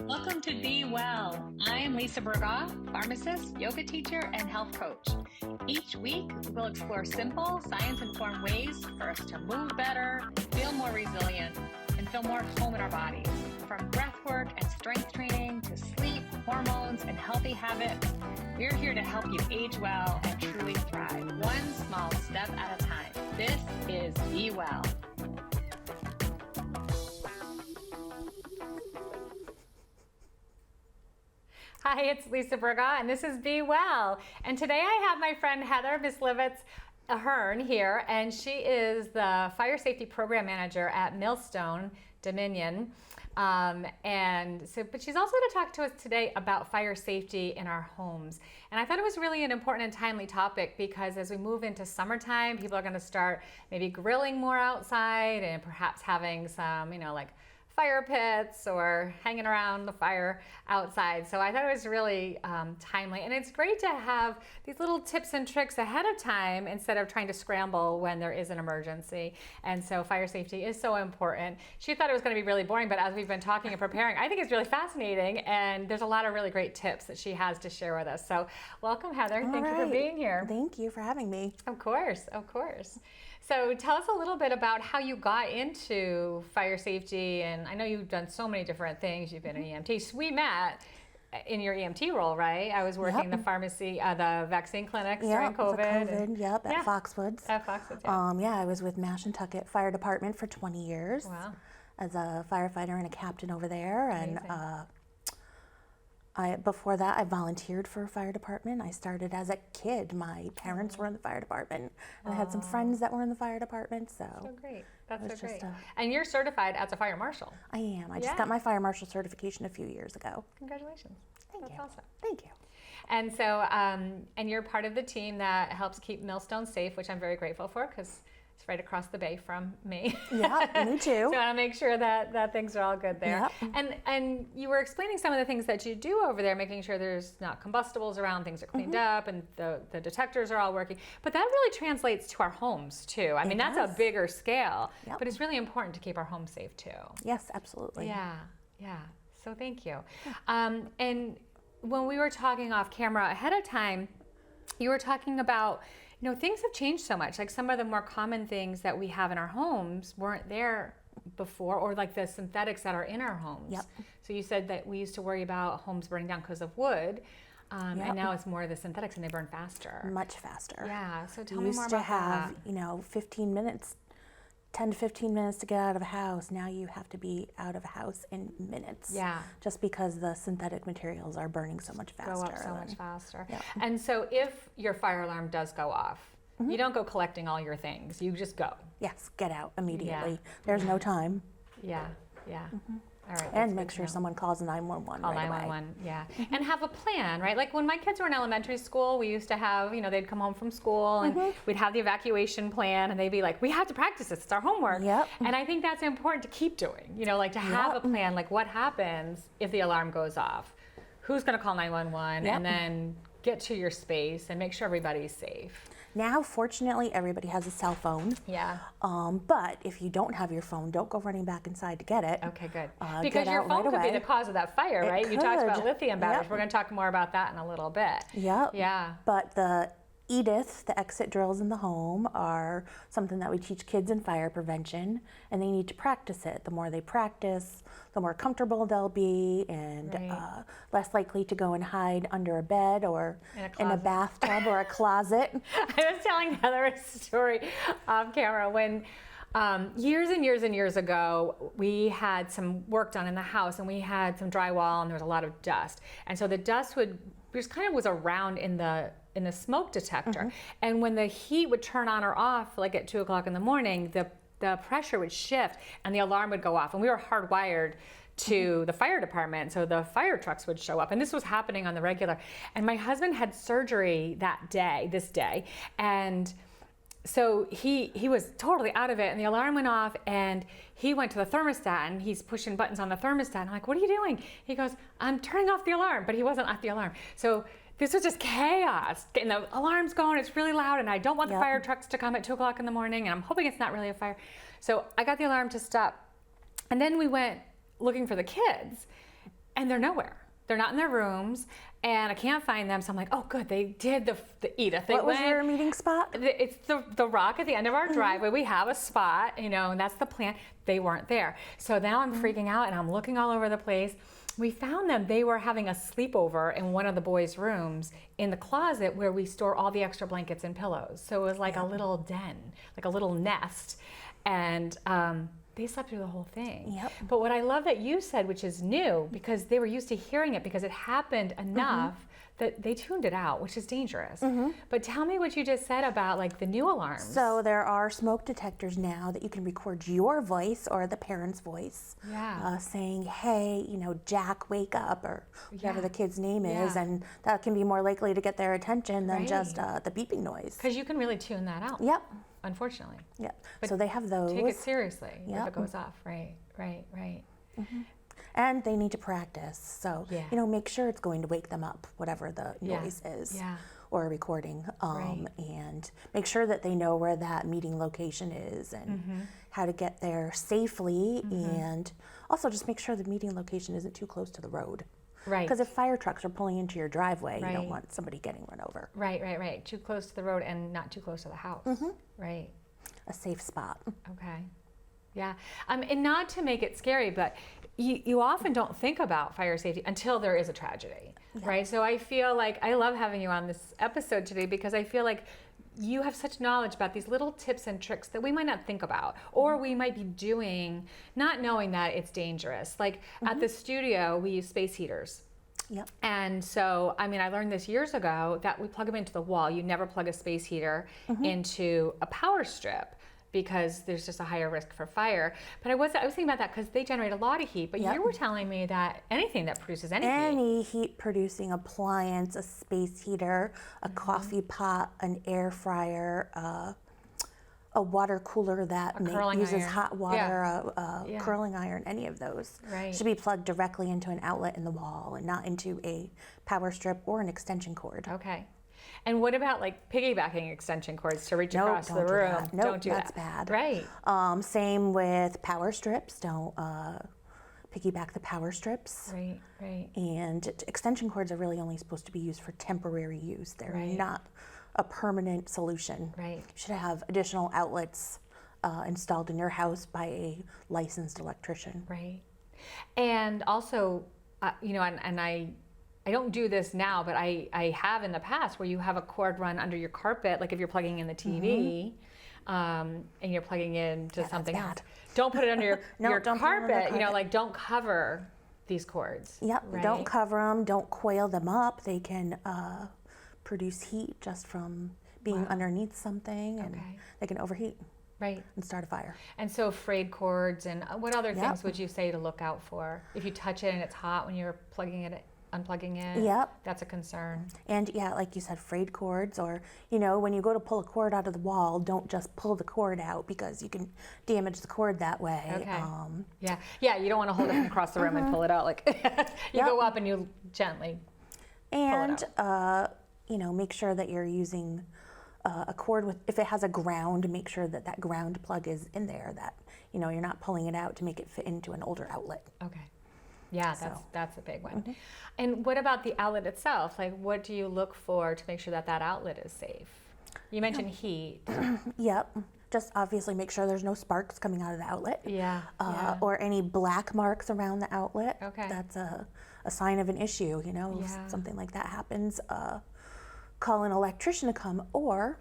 Welcome to Be Well. I'm Lisa Burgaw, pharmacist, yoga teacher, and health coach. Each week, we'll explore simple, science-informed ways for us to move better, feel more resilient, and feel more at home in our bodies. From breath work and strength training to sleep, hormones, and healthy habits, we're here to help you age well and truly thrive, one small step at a time. This is Be Well. Hi, it's Lisa Burgaw, and this is Be Well. And today I have my friend Heather Mislivets-Ahern here, and she is the Fire Safety Program Manager at Millstone Dominion. But she's also going to talk to us today about fire safety in our homes. And I thought it was really an important and timely topic because as we move into summertime, people are going to start maybe grilling more outside and perhaps having some, like fire pits or hanging around the fire outside. So I thought it was really timely. And it's great to have these little tips and tricks ahead of time instead of trying to scramble when there is an emergency. And so fire safety is so important. She thought it was going to be really boring, but as we've been talking and preparing, I think it's really fascinating. And there's a lot of really great tips that she has to share with us. So welcome, Heather. Thank you for being here. Thank you for having me. Of course, of course. So tell us a little bit about how you got into fire safety, and I know you've done so many different things. You've been an EMT. So we met in your EMT role, right? I was working the pharmacy, the vaccine clinics during COVID. At Foxwoods. At Foxwoods, I was with Mashantucket Fire Department for 20 years. Wow. As a firefighter and a captain over there. Amazing. Before that, I volunteered for a fire department. I started as a kid. My parents were in the fire department. And I had some friends that were in the fire department. So great. That's so great. just And you're certified as a fire marshal. I am. I just got my fire marshal certification a few years ago. Congratulations. Thank you. Awesome. Thank you. And so, and you're part of the team that helps keep Millstone safe, which I'm very grateful for because it's right across the bay from me. Yeah, me too. So I want to make sure that things are all good there. Yep. And you were explaining some of the things that you do over there, making sure there's not combustibles around, things are cleaned up, and the detectors are all working. But that really translates to our homes too. I mean, that's a bigger scale, but it's really important to keep our homes safe too. Yes, absolutely. Yeah. So thank you. And when we were talking off camera ahead of time, you were talking about things have changed so much. Like some of the more common things that we have in our homes weren't there before, or like the synthetics that are in our homes. Yep. So you said that we used to worry about homes burning down because of wood, and now it's more of the synthetics and they burn faster. Much faster. Yeah, so tell me more about that. You used to have, 15 minutes, 10 to 15 minutes to get out of a house. Now you have to be out of a house in minutes. Yeah. Just because the synthetic materials are burning so much faster. Go up so much faster. Yep. And so if your fire alarm does go off, you don't go collecting all your things. You just go. Yes, get out immediately. Yeah. There's no time. Yeah. All right. And make sure someone calls 911 Call right 911, away. yeah. And have a plan, right? Like when my kids were in elementary school, we used to have, they'd come home from school and we'd have the evacuation plan and they'd be like, we have to practice this, it's our homework. Yep. And I think that's important to keep doing, like to have a plan, like what happens if the alarm goes off? Who's gonna call 911 and then get to your space and make sure everybody's safe. Now, fortunately, everybody has a cell phone. Yeah. But if you don't have your phone, don't go running back inside to get it. Okay, good. Get Because your out phone right could be away. the cause of that fire, It right? You talked about could. lithium batteries. Yep. We're going to talk more about that in a little bit. Yep. Yeah. But the EDITH, the exit drills in the home, are something that we teach kids in fire prevention, and they need to practice it. The more they practice, the more comfortable they'll be, and less likely to go and hide under a bed or in a bathtub or a closet. I was telling Heather a story off camera when years and years ago, we had some work done in the house and we had some drywall and there was a lot of dust. And so the dust was around in the smoke detector. And when the heat would turn on or off, like at 2 o'clock in the morning, the pressure would shift and the alarm would go off. And we were hardwired to the fire department, so the fire trucks would show up, and this was happening on the regular. And my husband had surgery this day, and so he was totally out of it, and the alarm went off, and he went to the thermostat, and he's pushing buttons on the thermostat. I'm like, what are you doing? He goes, I'm turning off the alarm, but he wasn't off the alarm. So this was just chaos, and the alarm's going, it's really loud, and I don't want the fire trucks to come at 2 o'clock in the morning, and I'm hoping it's not really a fire. So I got the alarm to stop, and then we went looking for the kids, and they're nowhere. They're not in their rooms, and I can't find them. So I'm like, oh, good, they did the Edith. They What was went, your meeting spot? it's the rock at the end of our driveway. We have a spot, and that's the plan. They weren't there. So now I'm freaking out, and I'm looking all over the place. We found them. They were having a sleepover in one of the boys' rooms in the closet where we store all the extra blankets and pillows. So it was like a little den, like a little nest. And they slept through the whole thing. Yep. But what I love that you said, which is new, because they were used to hearing it because it happened enough that they tuned it out, which is dangerous. But tell me what you just said about like the new alarms. So there are smoke detectors now that you can record your voice or the parent's voice, saying, "Hey, Jack, wake up," or whatever the kid's name is, and that can be more likely to get their attention than just the beeping noise. Because you can really tune that out. Yep. Unfortunately. Yep. But so they have those. Take it seriously if it goes off. Right. And they need to practice. So, make sure it's going to wake them up, whatever the noise is or a recording. And make sure that they know where that meeting location is and how to get there safely. And also just make sure the meeting location isn't too close to the road. Right. Because if fire trucks are pulling into your driveway, you don't want somebody getting run over. Right. Too close to the road and not too close to the house. Right. A safe spot. Okay. Yeah. And not to make it scary, but you often don't think about fire safety until there is a tragedy, right? So I feel like I love having you on this episode today because I feel like you have such knowledge about these little tips and tricks that we might not think about, or we might be doing not knowing that it's dangerous. Like at the studio, we use space heaters. Yep. And so, I learned this years ago that we plug them into the wall. You never plug a space heater into a power strip because there's just a higher risk for fire. But I was thinking about that because they generate a lot of heat. But you were telling me that anything that produces any heat producing appliance, a space heater, a coffee pot, an air fryer, a water cooler that uses hot water, a curling iron, any of those should be plugged directly into an outlet in the wall and not into a power strip or an extension cord. Okay. And what about like piggybacking extension cords to reach across the room? Don't do that. That's bad. Right. Same with power strips. Don't piggyback the power strips. Right. And extension cords are really only supposed to be used for temporary use. They're not a permanent solution. Right. You should have additional outlets installed in your house by a licensed electrician. Right. And also, and I don't do this now, but I have in the past where you have a cord run under your carpet, like if you're plugging in the TV and you're plugging in to something else. Don't put it under your carpet, don't cover these cords. Yep, right? Don't cover them, don't coil them up. They can produce heat just from being underneath something, and they can overheat. Right. And start a fire. And so frayed cords, and what other things would you say to look out for? If you touch it and it's hot when you're unplugging it, that's a concern. And like you said, frayed cords, or when you go to pull a cord out of the wall, don't just pull the cord out because you can damage the cord that way. Okay. You don't want to hold it across the room and pull it out. Like you go up and you gently pull it out. Make sure that you're using a cord if it has a ground, make sure that ground plug is in there, that you're not pulling it out to make it fit into an older outlet. Okay. Yeah, that's a big one. And what about the outlet itself? Like, what do you look for to make sure that outlet is safe? You mentioned heat. Yep. Just obviously make sure there's no sparks coming out of the outlet. Or any black marks around the outlet. Okay. That's a sign of an issue, if something like that happens. Call an electrician to come, or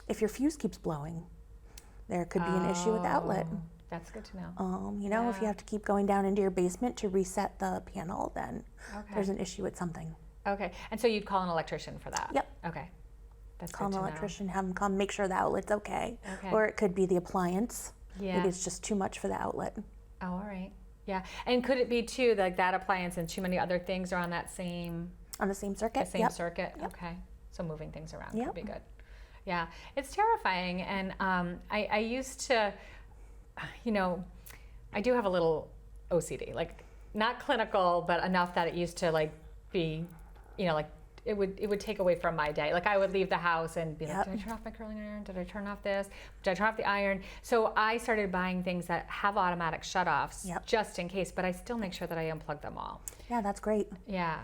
if your fuse keeps blowing, there could be an issue with the outlet. That's good to know. If you have to keep going down into your basement to reset the panel, then there's an issue with something. Okay, and so you'd call an electrician for that? Yep. Okay, that's call good an to electrician, have them come, make sure the outlet's okay. Okay. Or it could be the appliance. Yeah. Maybe it's just too much for the outlet. Oh, all right. Yeah, and could it be too like that appliance and too many other things are on that same? On the same circuit. The same circuit. Yep. Okay, so moving things around would be good. Yeah, it's terrifying, and I used to, I do have a little OCD, like not clinical, but enough that it used to like be, like it would take away from my day. Like I would leave the house and be like, Yep. did I turn off my curling iron? Did I turn off this? Did I turn off the iron? So I started buying things that have automatic shutoffs Yep. just in case, but I still make sure that I unplug them all. Yeah, that's great. Yeah.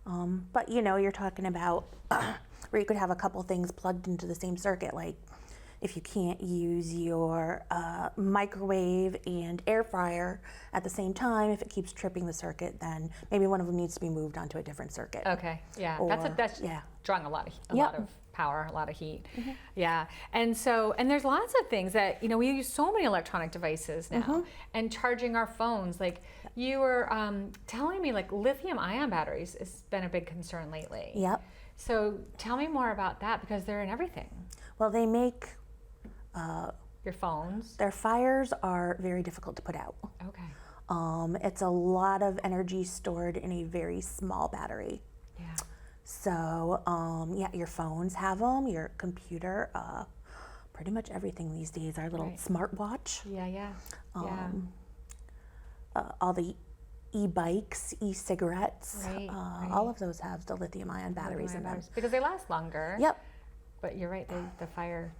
But you're talking about where you could have a couple things plugged into the same circuit, like if you can't use your microwave and air fryer at the same time, if it keeps tripping the circuit, then maybe one of them needs to be moved onto a different circuit. Okay. Yeah. That's yeah. drawing a lot Yep. of power, a lot of heat. Yeah. And there's lots of things that, we use so many electronic devices now, and charging our phones. Like you were telling me, like lithium-ion batteries has been a big concern lately. Yep. So tell me more about that, because they're in everything. Well, they make Your phones. their fires are very difficult to put out. Okay. It's a lot of energy stored in a very small battery. Yeah. So, your phones have them, your computer, pretty much everything these days, our little Right. smartwatch, Yeah. all the e-bikes, e-cigarettes, Right, right. all of those have the lithium-ion batteries in them. Because they last longer. Yep, But you're right, the fire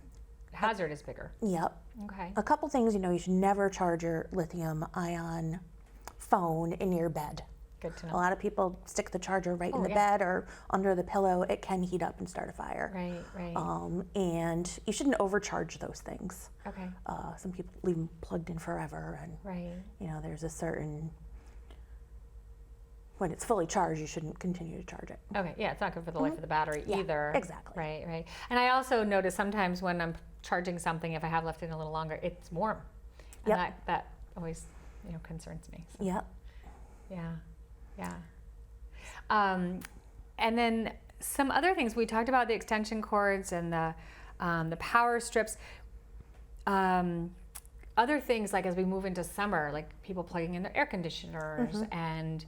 hazard is bigger. yep. Okay. A couple things, you should never charge your lithium-ion phone in your bed. Good to A know. lot of people stick the charger right in the yeah. bed or under the pillow. It can heat up and start a fire. Right. And you shouldn't overcharge those things. Okay. Some people leave them plugged in forever, and Right. there's a certain, when it's fully charged, you shouldn't continue to charge it. Okay. Yeah, it's not good for the life of the battery Yeah, either. exactly. Right. And I also notice sometimes when I'm charging something, if I have left it in a little longer, it's warm. And Yep. that always, concerns me. So, Yep. yeah. And then some other things, we talked about the extension cords and the power strips. Other things, like as we move into summer, like people plugging in their air conditioners and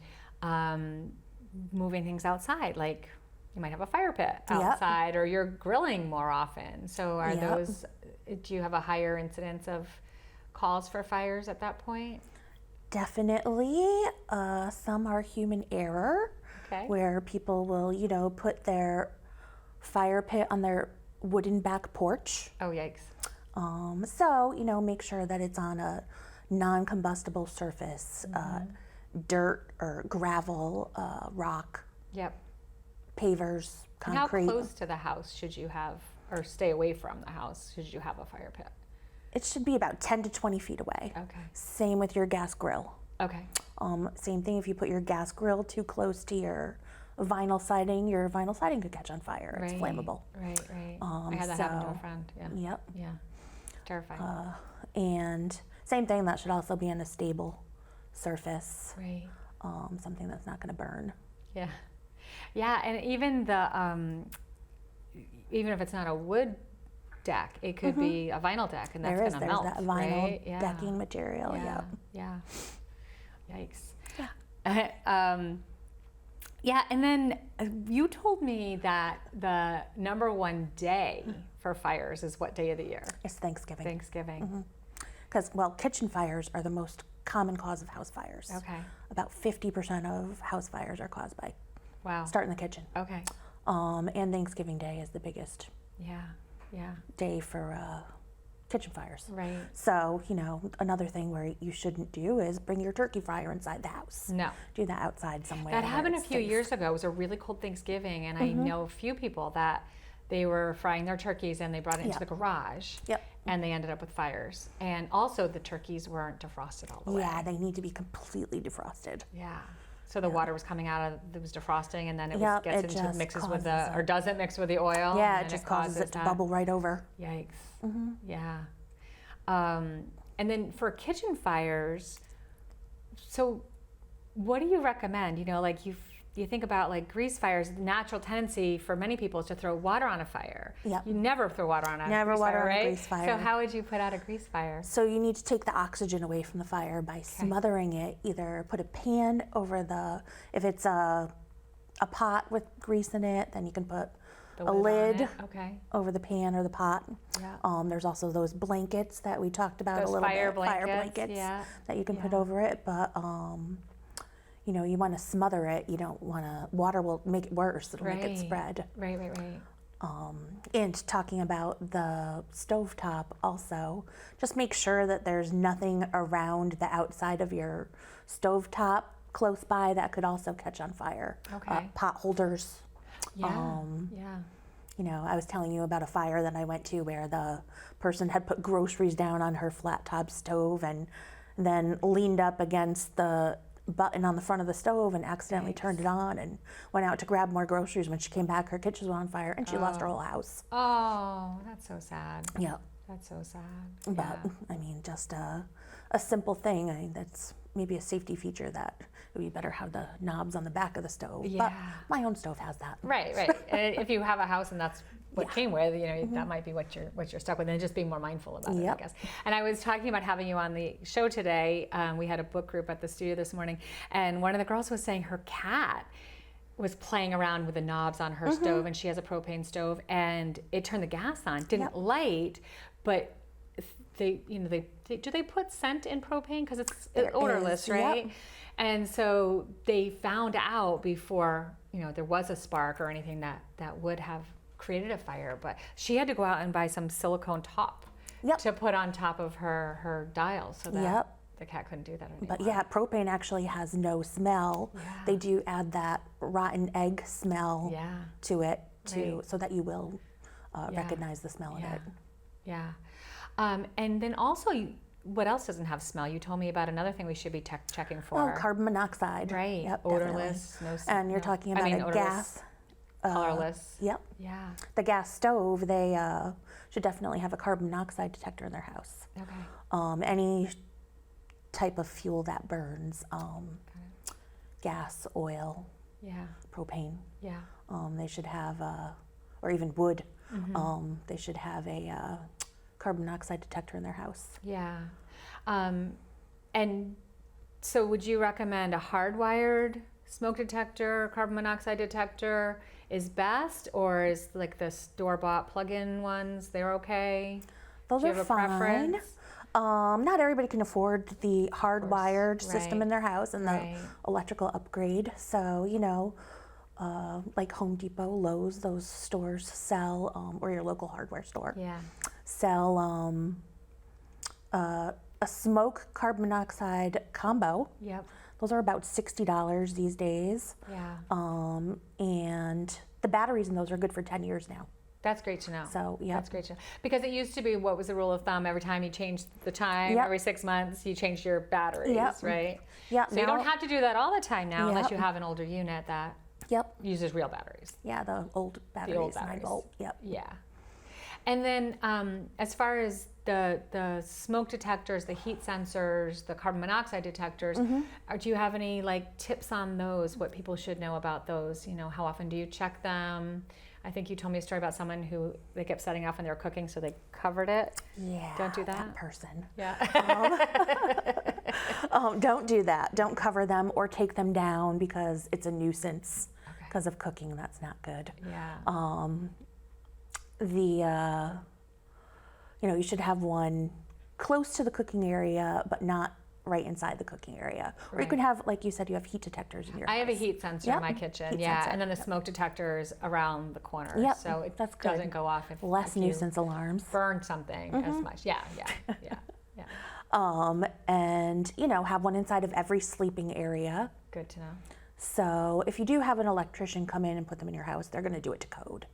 moving things outside, like you might have a fire pit outside, or you're grilling more often. So are those, do you have a higher incidence of calls for fires at that point? Definitely. Some are human error, Okay. where people will, put their fire pit on their wooden back porch. Oh, yikes. So, make sure that it's on a non-combustible surface, dirt or gravel, rock, Yep. pavers, And how concrete. close to the house should you have, or stay away from the house, should you have a fire pit? It should be about 10 to 20 feet away. Okay. Same with your gas grill. Okay. Same thing if you put your gas grill too close to your vinyl siding could catch on fire. It's flammable. Right. I had that happen to a so- friend. Yeah. Yep. Yeah. Terrifying. And same thing, that should also be on a stable surface, right. something that's not going to burn. Yeah. Yeah, and even even if it's not a wood deck, it could be a vinyl deck, and that's There's going to melt. that vinyl right? Yeah. decking material. Yeah. Yep. Yeah. Yikes. Yeah, and then you told me that the number one day for fires is what day of the year? It's Thanksgiving. Thanksgiving. Because, kitchen fires are the most common cause of house fires. Okay. About 50% of house fires are caused by Wow. start in the kitchen. Okay. And Thanksgiving Day is the biggest Yeah. day for kitchen fires. Right. So, another thing where you shouldn't do is bring your turkey fryer inside the house. No. Do that outside somewhere. That where happened a it's few safe. years ago. It was a really cold Thanksgiving, and I know a few people that they were frying their turkeys and they brought it into the garage. Yep. And they ended up with fires. And also the turkeys weren't defrosted all the way. Yeah, they need to be completely defrosted. Yeah. So the water was coming out of, it was defrosting, and then it Yep, gets it into, just mixes with causes or doesn't mix with the oil. Yeah, and it then just causes it to that. bubble right over. Yikes. Yeah. And then for kitchen fires, so what do you recommend? Like you think about like grease fires, the natural tendency for many people is to throw water on a fire. Yep. You never throw water on a Never grease water fire, on a right? grease fire. So how would you put out a grease fire? So you need to take the oxygen away from the fire by smothering it. Either put a pan over if it's a pot with grease in it, then you can put The a on lid it? Okay. over the pan or the pot. Yeah. There's also those blankets that we talked about Those a little fire bit. Fire blankets, blankets yeah. that you can put Yeah. over it. But you want to smother it. You don't want to, water will make it worse. It'll make it spread. Right. And talking about the stovetop also, just make sure that there's nothing around the outside of your stovetop close by that could also catch on fire. Okay. Pot holders. Yeah. I was telling you about a fire that I went to where the person had put groceries down on her flat top stove and then leaned up against the button on the front of the stove and accidentally turned it on and went out to grab more groceries. When she came back, her kitchen was on fire and she lost her whole house. Oh, that's so sad. Yeah. That's so sad. But I mean, just a simple thing. I mean, that's maybe a safety feature that it would be better have the knobs on the back of the stove. Yeah. But my own stove has that. Right. And if you have a house and that's what came with, that might be what you're stuck with, and just being more mindful about it, I guess. And I was talking about having you on the show today. We had a book group at the studio this morning, and one of the girls was saying her cat was playing around with the knobs on her stove, and she has a propane stove, and it turned the gas on, didn't light, but do they put scent in propane because it's odorless, right? Yep. And so they found out before there was a spark or anything that would have created a fire, but she had to go out and buy some silicone top to put on top of her dial so that the cat couldn't do that anymore. But propane actually has no smell. They do add that rotten egg smell to it so that you will recognize the smell of it. Yeah. And then also, what else doesn't have smell? You told me about another thing we should be checking for. Oh, carbon monoxide. Right. Yep, Odorless. no smell. And you're talking about a odorless, gas. Colorless. Yep. Yeah. The gas stove, they should definitely have a carbon monoxide detector in their house. Okay. Any type of fuel that burns, gas, oil, propane. Yeah. They should have, or even wood, they should have a carbon monoxide detector in their house. Yeah. And so would you recommend a hardwired smoke detector, carbon monoxide detector is best, or is like the store-bought plug-in ones, they're okay? Those are fine. Not everybody can afford the hardwired system in their house and the electrical upgrade. So, like Home Depot, Lowe's, those stores sell, or your local hardware store, sell a smoke carbon monoxide combo. Yep. Those are about $60 these days. Yeah. And the batteries in those are good for 10 years now. That's great to know. So, That's great to know. Because it used to be, what was the rule of thumb? Every time you changed the time, every 6 months, you changed your batteries, right? Yeah. So you don't have to do that all the time now unless you have an older unit that uses real batteries. Yeah, the old batteries. The old batteries. 9-volt. Yep. Yeah. And then as far as the smoke detectors, the heat sensors, the carbon monoxide detectors, do you have any tips on those? What people should know about those? How often do you check them? I think you told me a story about someone who they kept setting off when they were cooking, so they covered it. Yeah. Don't do that. That person. Yeah. Don't do that. Don't cover them or take them down because it's a nuisance because of cooking. That's not good. Yeah. You should have one close to the cooking area, but not right inside the cooking area. Or you could have, like you said, you have heat detectors in your house. I have a heat sensor in my kitchen, sensor. And then the smoke detectors around the corner, so it doesn't go off if less nuisance alarms. Burn something as much. Yeah. And have one inside of every sleeping area. Good to know. So if you do have an electrician come in and put them in your house, they're going to do it to code,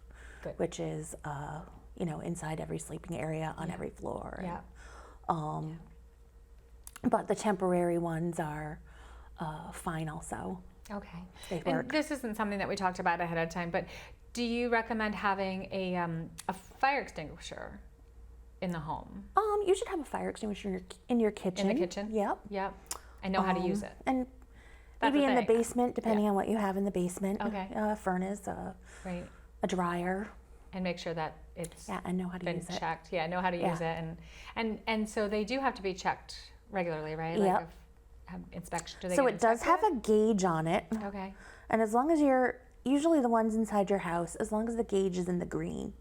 which is inside every sleeping area on every floor. Yeah. But the temporary ones are fine also. Okay. They work. And this isn't something that we talked about ahead of time, but do you recommend having a fire extinguisher in the home? You should have a fire extinguisher in your kitchen. In the kitchen? Yep. Yep. And know how to use it. And maybe in the basement, depending on what you have in the basement. Okay. A furnace, a dryer. And make sure that it's and know how to use it. checked. Yeah, know how to use it. And so they do have to be checked regularly, right? Yep. Inspection. So it does have a gauge on it. Okay. And as long as usually the ones inside your house, as long as the gauge is in the green,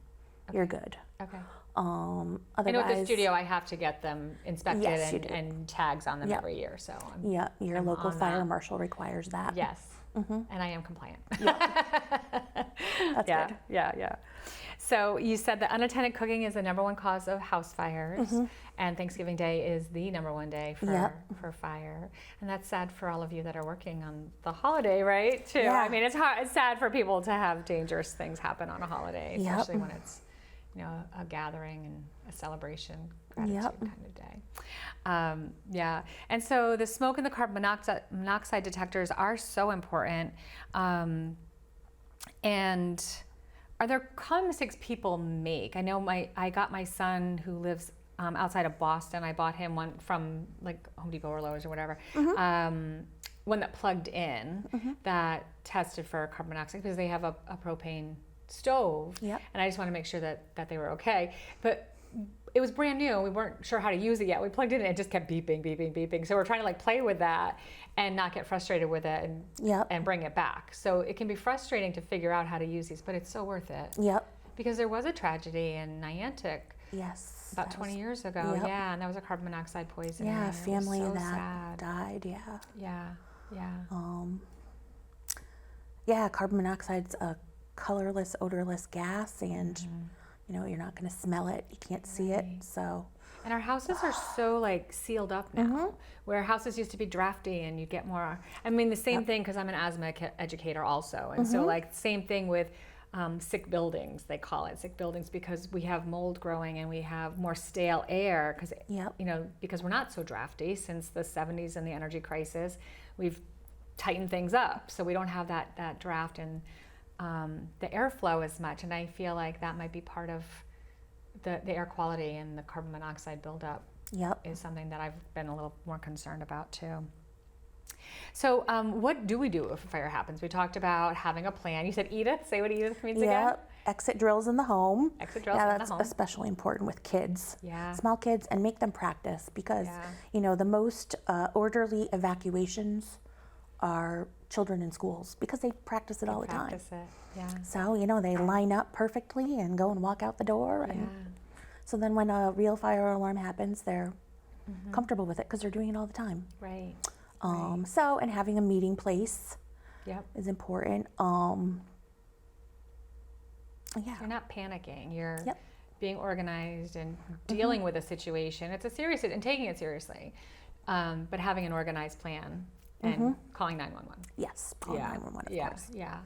you're good. Okay. And Otherwise, with the studio, I have to get them inspected Yes, you do. and tags on them Yep. every year. So yeah, your I'm local on fire that. marshal requires that. Yes, and I am compliant. That's yeah, good. yeah. So you said that unattended cooking is the #1 cause of house fires, and Thanksgiving Day is the #1 day for fire. And that's sad for all of you that are working on the holiday, right? Too. Yeah. I mean, it's hard. It's sad for people to have dangerous things happen on a holiday, Yep. especially when it's a gathering and a celebration, gratitude Yep. kind of day. Yeah, and so the smoke and the carbon monoxide detectors are so important. And are there common mistakes people make? I know I got my son who lives outside of Boston. I bought him one from like Home Depot or Lowe's or whatever. One that plugged in that tested for carbon monoxide because they have a propane stove. Yep. And I just want to make sure that they were okay. But it was brand new. We weren't sure how to use it yet. We plugged it in and it just kept beeping, beeping, beeping. So we're trying to like play with that and not get frustrated with it and bring it back. So it can be frustrating to figure out how to use these, but it's so worth it. Yep. Because there was a tragedy in Niantic Yes. about 20 years ago. Yep. Yeah, and that was a carbon monoxide poisoning. Yeah, a It was family so that sad. died. Yeah. Yeah. Yeah, carbon monoxide's a colorless, odorless gas, and you're not going to smell it. You can't see it. So. And our houses are so like sealed up now, where houses used to be drafty and you get more. I mean, the same thing because I'm an asthma educator also, and so like same thing with sick buildings. They call it sick buildings because we have mold growing and we have more stale air because because we're not so drafty since the 70s and the energy crisis. We've tightened things up, so we don't have that draft and the airflow as much. And I feel like that might be part of the air quality, and the carbon monoxide buildup is something that I've been a little more concerned about too. So what do we do if a fire happens? We talked about having a plan. You said Edith. Say what Edith means again. Exit drills in the home. Exit drills in the home. That's especially important with kids. Yeah. Small kids, and make them practice because, the most orderly evacuations are children in schools because they practice it all the time. Practice it, yeah. So, they line up perfectly and go and walk out the door. And so then when a real fire alarm happens, they're comfortable with it because they're doing it all the time. Right. So, and having a meeting place is important. You're not panicking. You're being organized and dealing with a situation. It's a serious and taking it seriously, but having an organized plan and calling 911. Yes, calling 911, of course. Yeah.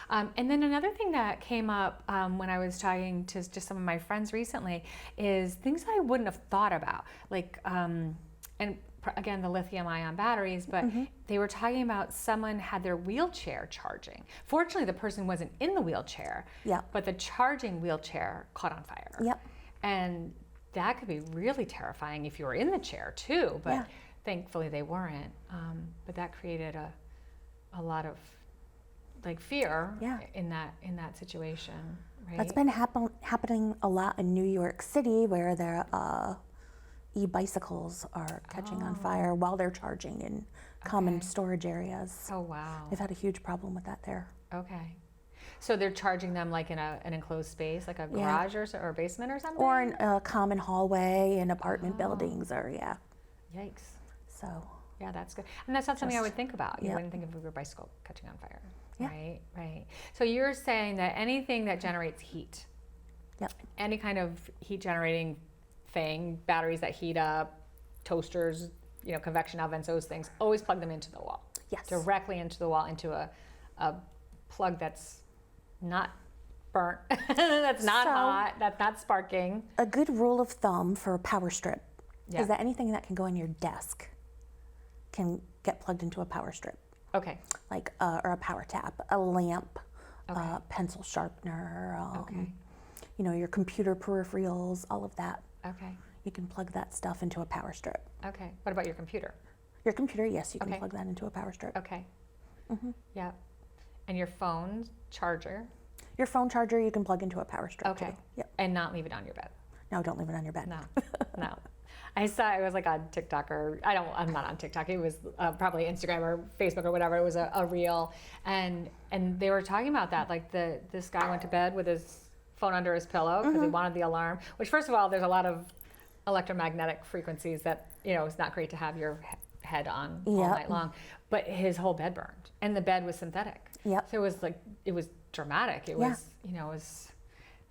And then another thing that came up when I was talking to just some of my friends recently is things that I wouldn't have thought about, like, and again, the lithium-ion batteries, but they were talking about someone had their wheelchair charging. Fortunately, the person wasn't in the wheelchair, but the charging wheelchair caught on fire. And that could be really terrifying if you were in the chair too, but thankfully they weren't. But that created a lot of like fear in that situation, right? That's been happening a lot in New York City, where their e-bicycles are catching on fire while they're charging in common storage areas. Oh, wow. They've had a huge problem with that there. Okay. So they're charging them like in an enclosed space, like a garage or a basement or something? Or in a common hallway in apartment buildings, or Yikes. So. Yeah, that's good. And that's not something I would think about. You wouldn't think of your bicycle catching on fire. Right. So you're saying that anything that generates heat, any kind of heat generating thing, batteries that heat up, toasters, convection ovens, those things, always plug them into the wall. Yes. Directly into the wall, into a plug that's not burnt, that's not hot, that's not sparking. A good rule of thumb for a power strip is that anything that can go on your desk can get plugged into a power strip. Okay. Like, or a power tap, a lamp, pencil sharpener, your computer peripherals, all of that. Okay. You can plug that stuff into a power strip. Okay. What about your computer? Your computer, yes, you can plug that into a power strip. Okay. Yeah. And your phone charger? Your phone charger, you can plug into a power strip too. Yep. And not leave it on your bed? No, don't leave it on your bed. No. I saw it was like on TikTok, or I'm not on TikTok. It was probably Instagram or Facebook or whatever. It was a reel, and they were talking about that. Like this guy went to bed with his phone under his pillow because he wanted the alarm, which first of all, there's a lot of electromagnetic frequencies that, it's not great to have your head on all night long, but his whole bed burned and the bed was synthetic. Yep. So it was dramatic. It was, it was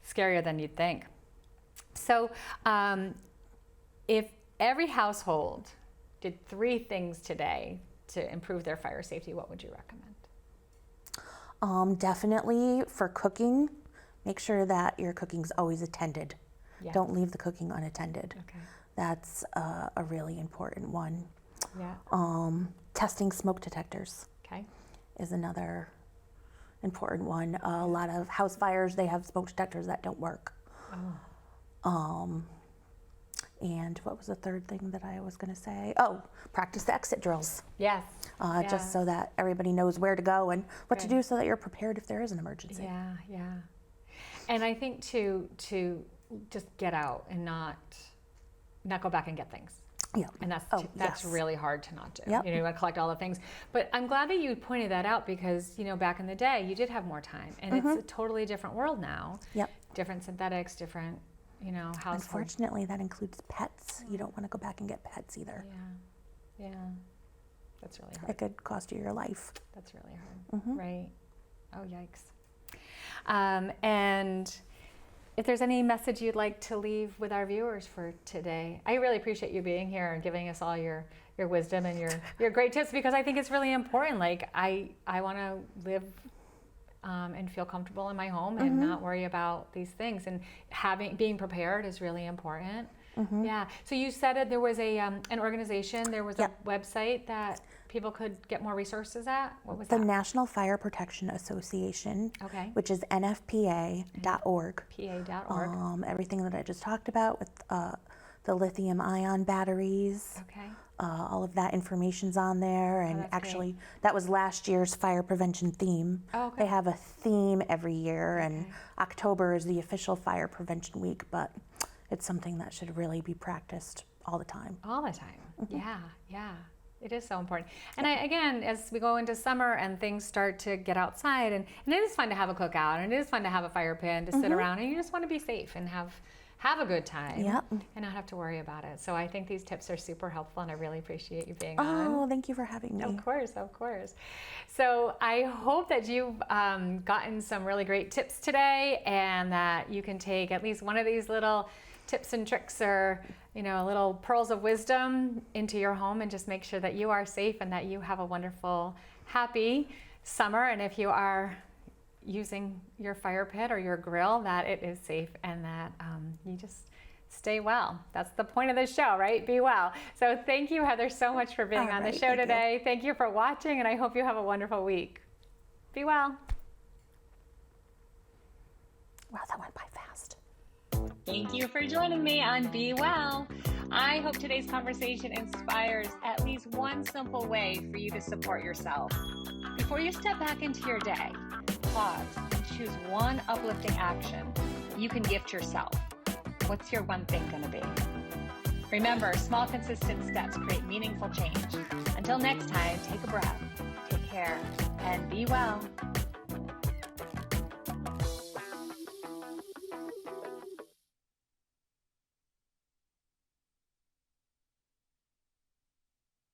scarier than you'd think. So if every household did 3 things today to improve their fire safety, what would you recommend? Definitely for cooking, make sure that your cooking's always attended. Yes. Don't leave the cooking unattended. Okay. That's a really important one. Yeah. Testing smoke detectors Okay. is another important one. A lot of house fires, they have smoke detectors that don't work. And what was the third thing that I was going to say? Oh, practice the exit drills. Yes. Just so that everybody knows where to go and what to do so that you're prepared if there is an emergency. Yeah, yeah. And I think to just get out and not go back and get things. Yeah. And that's really hard to not do. Yep. You want to collect all the things. But I'm glad that you pointed that out because, back in the day, you did have more time. And it's a totally different world now. Yep. Different synthetics, different, household. Unfortunately, that includes pets. You don't want to go back and get pets either. Yeah. Yeah. That's really hard. It could cost you your life. That's really hard. Right. Oh, yikes. And if there's any message you'd like to leave with our viewers for today, I really appreciate you being here and giving us all your wisdom and your great tips because I think it's really important. Like I want to live and feel comfortable in my home and not worry about these things. And being prepared is really important. Yeah. So you said that there was an organization, there was a website that people could get more resources at. What was the that? National Fire Protection Association, Okay. which is nfpa.org. PA.org. Everything that I just talked about with the lithium-ion batteries. Okay. All of that information's on there, and that's actually that was last year's fire prevention theme. Oh, okay. They have a theme every year, and October is the official fire prevention week, but it's something that should really be practiced all the time. All the time. Yeah. It is so important. And again, as we go into summer and things start to get outside, and it is fun to have a cookout, and it is fun to have a fire pit to sit around, and you just want to be safe and have a good time and not have to worry about it. So I think these tips are super helpful, and I really appreciate you being on. Oh, thank you for having me. Of course. So I hope that you've gotten some really great tips today and that you can take at least one of these little tips and tricks or little pearls of wisdom into your home and just make sure that you are safe and that you have a wonderful, happy summer. And if you are using your fire pit or your grill, that it is safe and that you just stay well. That's the point of the show, right? Be well. So thank you, Heather, so much for being on the show today. Thank you for watching, and I hope you have a wonderful week. Be well. Wow, that went by fast. Thank you for joining me on Be Well. I hope today's conversation inspires at least one simple way for you to support yourself. Before you step back into your day, pause and choose one uplifting action you can gift yourself. What's your one thing going to be? Remember, small, consistent steps create meaningful change. Until next time, take a breath, take care, and be well.